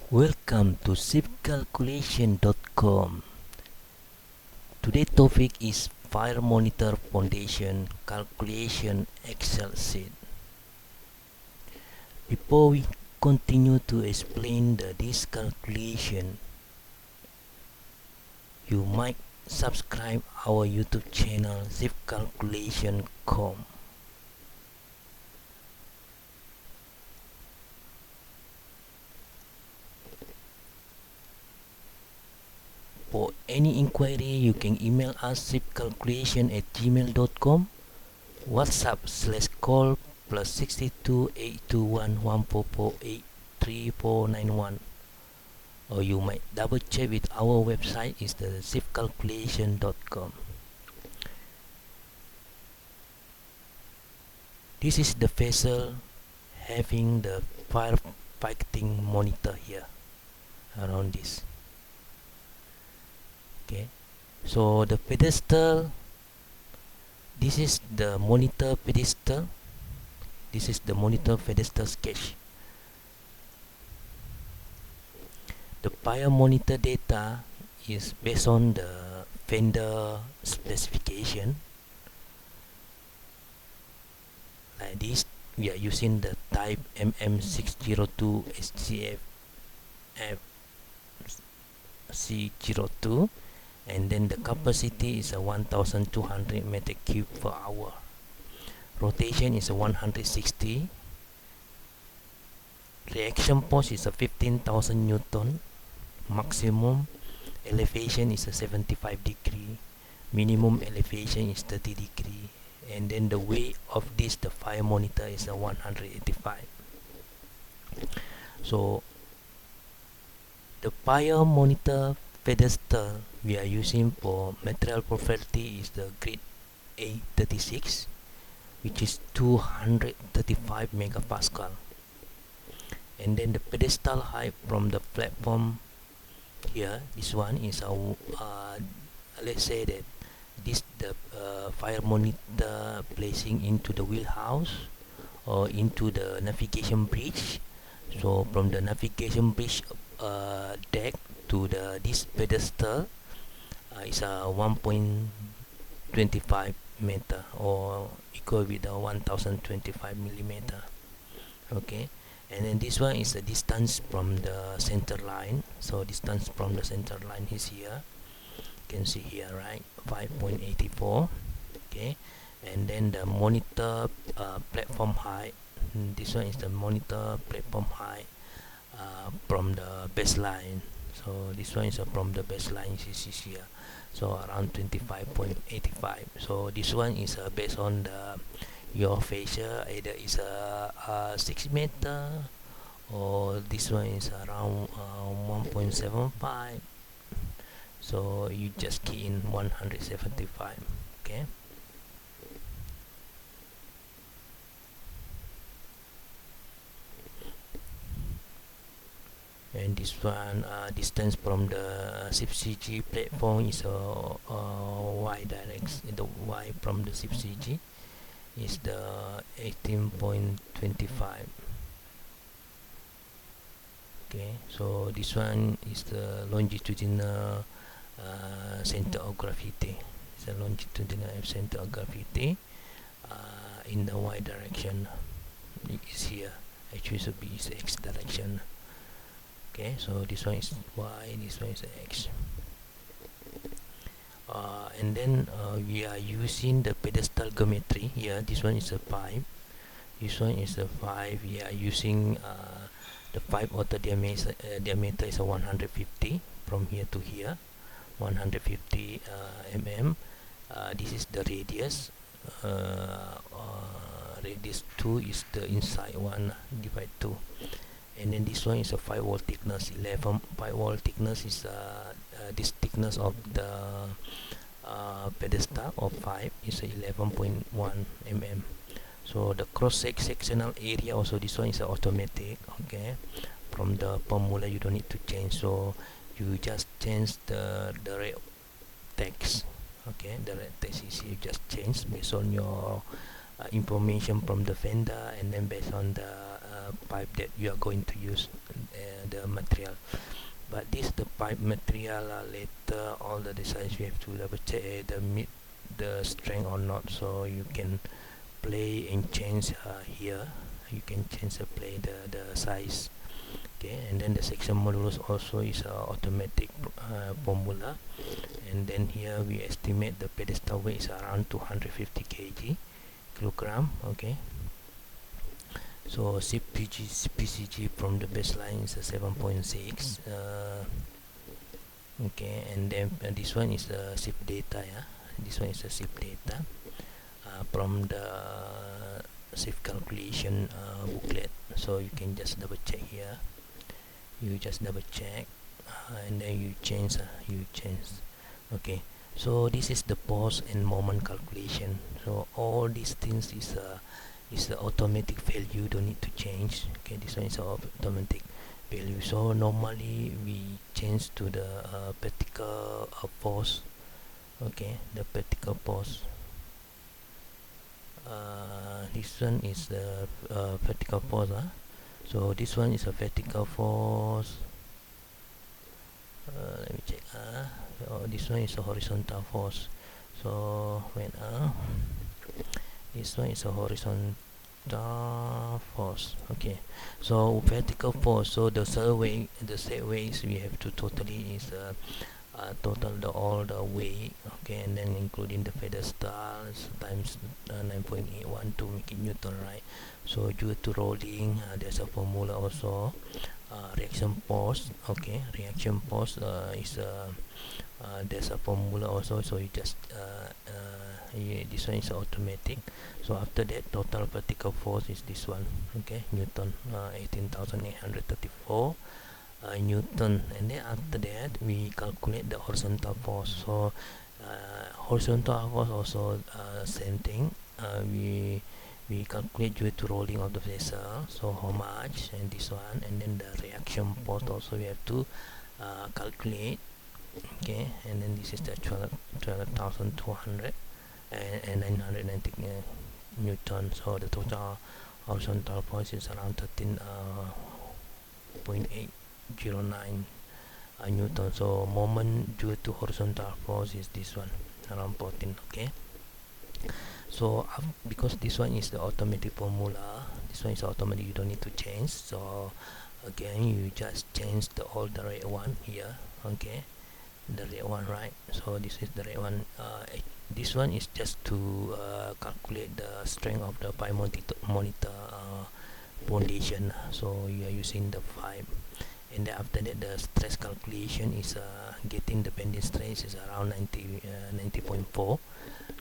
Welcome to shipcalculation.com. Today's topic is Fire Monitor Foundation Calculation Excel sheet. Before we continue to explain this calculation, you might subscribe our YouTube channel shipcalculation.com. For any inquiry, you can email us shipcalculation@gmail.com, WhatsApp /call +62 821 144 3491, or you might double check with our website is the shipcalculation.com. This is the vessel having the firefighting monitor here around this. Okay, so the pedestal, this is the monitor pedestal. This is the monitor pedestal sketch. The fire monitor data is based on the vendor specification. Like this, we are using the type MM602 SGF FC02, and then the capacity is a 1200 meter cube per hour. Rotation is a 160. Reaction force is a 15,000 Newton. Maximum elevation is a 75 degree. Minimum elevation is 30 degree. And then the weight of the fire monitor is a 185. So the fire monitor pedestal we are using for material property is the grade A36, which is 235 megapascal. And then the pedestal height from the platform here, this one is let's say that this the fire monitor placing into the wheelhouse or into the navigation bridge. So from the navigation bridge deck to this pedestal is a 1.25 meter, or equal with the 1025 millimeter. Okay, and then this one is the distance from the center line. So distance from the center line is here. You can see here, right? 5.84. Okay, and then the monitor platform height. This one is the monitor platform height from the baseline. So this one is from the baseline is here, so around 25.85. So this one is based on your fascia, either is a 6 meter, or this one is around 1.75. So you just key in 175. Okay, and this one distance from the shipCG platform is y direction. The y from the shipCG is the 18.25. Okay, so this one is the longitudinal center of gravity. It's a longitudinal center of gravity in the y direction. It is here. Actually should be is x direction. Okay, so this one is y, this one is x. And then we are using the pedestal geometry here. This one is a 5. This one is a 5. We are using the 5 outer diameter is a 150 from here to here, 150 mm. This is the radius. Radius 2 is the inside one, divide 2. And then this one is a firewall thickness 11. Firewall thickness is this thickness of the pedestal of 5 is 11.1 mm. So the cross sectional area also, this one is automatic. Okay, from the formula you don't need to change, so you just change the red text. Okay, the red text is you just change based on your information from the vendor, and then based on the pipe that you are going to use, the material. But this the pipe material, later all the designs you have to double check the meet the strength or not, so you can play and change here. You can change the play the size. Okay, and then the section modulus also is automatic formula, and then here we estimate the pedestal weight is around 250 kilogram. Okay, so PCG from the baseline is a 7.6. Okay, and then this one is the ship data. Yeah, this one is the ship data from the ship calculation booklet. So you can just double check here. You just double check, and then you change. Okay, so this is the pause and moment calculation. So all these things is the automatic value. You don't need to change. Okay, this one is automatic value. So normally we change to the vertical pause. Okay, the vertical pause. This one is the vertical pause. So this one is a vertical force. Let me check. This one is a horizontal force. So when this one is a horizontal force. Okay, so vertical force. So the set weights we have to totally is total all the weight. Okay, and then including the pedestals times 9.81 to make it Newton, right? So due to rolling, there's a formula also. Reaction force. Okay, reaction force is there's a formula also. So you just this one is automatic. So after that, total vertical force is this one. Okay, Newton, 18,834 Newton. And then after that we calculate the horizontal force. So horizontal force also same thing. We calculate due to rolling of the vessel, so how much, and this one, and then the reaction force also we have to calculate. Okay, and then this is the 12,200 and 990 Newton. So the total horizontal force is around 13.809 Newton. So moment due to horizontal force is this one, around 14. Okay, so because this one is the automatic formula, this one is automatic, you don't need to change. So again, you just change all the red one here. Okay, the red one, right? So this is the red one. This one is just to calculate the strength of the pipe monitor foundation. So you are using the 5, and then after that the stress calculation is getting the bending stress is around 90.4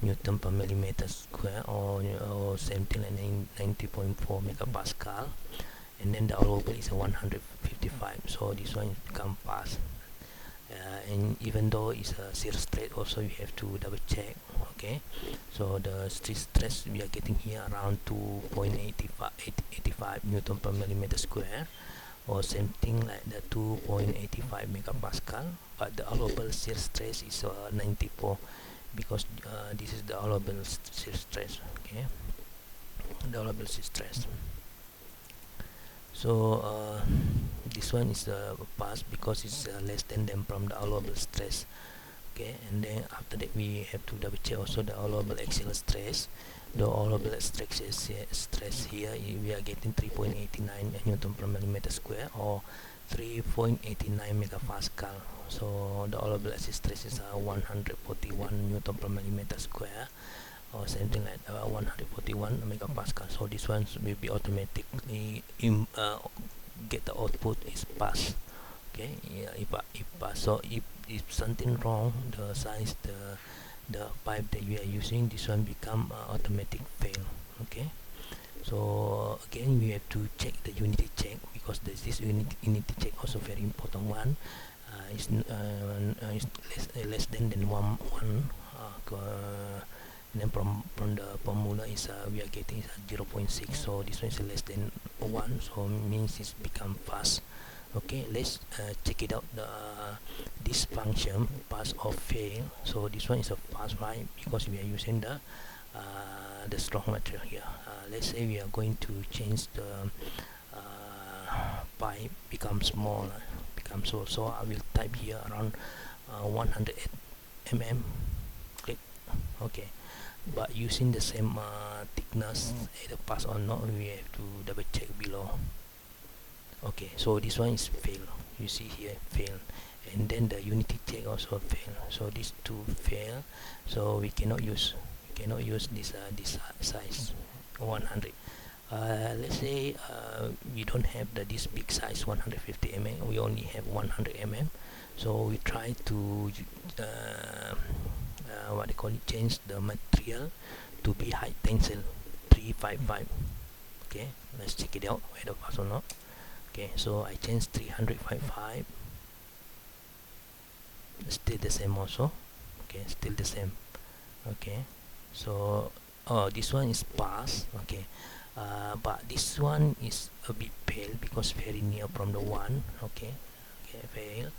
Newton per millimeter square, or something like 90.4 megapascal, and then the allowable is 155. So this one become fast. And even though it's a shear stress, also you have to double check. Okay, so the shear stress we are getting here around 2.85 Newton per millimeter square, or something like the 2.85 megapascal, but the allowable shear stress is 94, because this is the allowable shear stress. Okay, the allowable shear stress. So this one is pass because it's less than from the allowable stress. Okay, and then after that we have to double check also the allowable XLS stress. The allowable stress here we are getting 3.89 Newton per millimeter square, or 3.89 megapascal. So the allowable stress is 141 Newton per millimeter square, or something like 141 megapascal. So this one will be automatically get the output is pass. Okay, yeah, if pass. So if something wrong, the size the pipe that you are using, this one become automatic fail. Okay, so again we have to check the unity check, because this unity check also very important one. It's less than 1. And then from the formula is we are getting 0.6. So this one is less than 1, so means it's become fast. Okay, let's check it out, this function pass or fail. So this one is a pass, right, because we are using the strong material here. Let's say we are going to change the pipe becomes small, becomes small. So I will type here around 100 mm. Click OK. But using the same thickness, either pass or not, we have to double check below. Okay, so this one is fail. You see here fail, and then the unity check also fail. So these two fail. So we cannot use this size 100. Let's say we don't have this big size 150 mm. We only have 100 mm. So we try to what they call it, change the material to be high tensile 355. Okay, let's check it out whether pass or not. Okay, so I change 355, still the same also. Okay, still the same. Okay, so this one is pass. Okay, but this one is a bit pale because very near from the one. Okay, fail.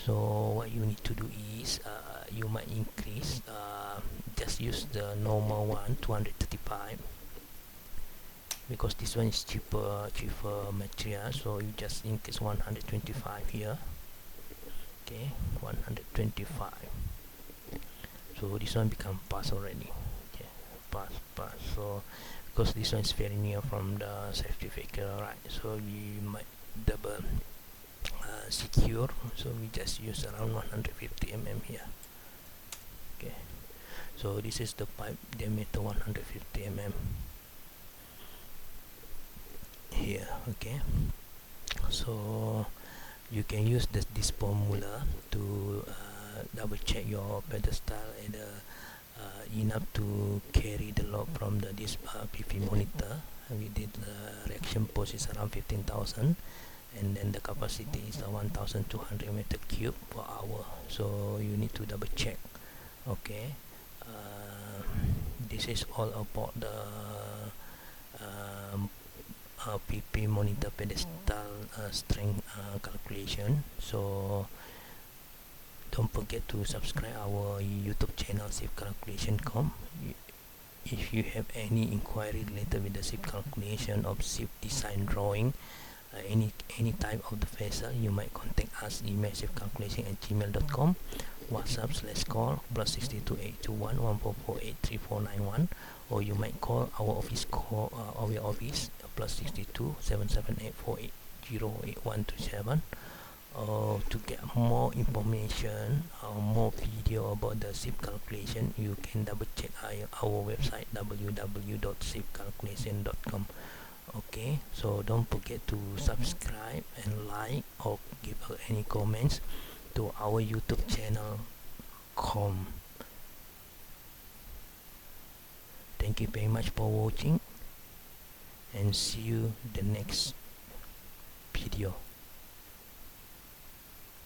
So what you need to do is you might increase, just use the normal one, 235, because this one is cheaper material. So you just increase 125 here. Okay, 125. So this one become pass already. Okay, pass. So because this one is very near from the safety factor, right? So we might double secure. So we just use around 150 mm here. Okay, so this is the pipe diameter 150 mm here. Okay, so you can use this formula to double check your pedestal and enough to carry the load from this Fifi monitor. We did the reaction force is around 15,000, and then the capacity is 1,200 meter cube per hour. So you need to double check. Okay, this is all about the PP monitor pedestal strength calculation. So don't forget to subscribe our YouTube channel shipcalculation.com. If you have any inquiry related with the ship calculation of ship design drawing, any type of the vessel, you might contact us. Email shipcalculation@gmail.com, WhatsApp/call +62 821 1448 3491, or you might call our office +62 778 480 8127. To get more information or more video about the ship calculation, you can double check our website www.shipcalculation.com. Okay, so don't forget to subscribe and like or give any comments to our YouTube channel. Thank you very much for watching, and see you the next video.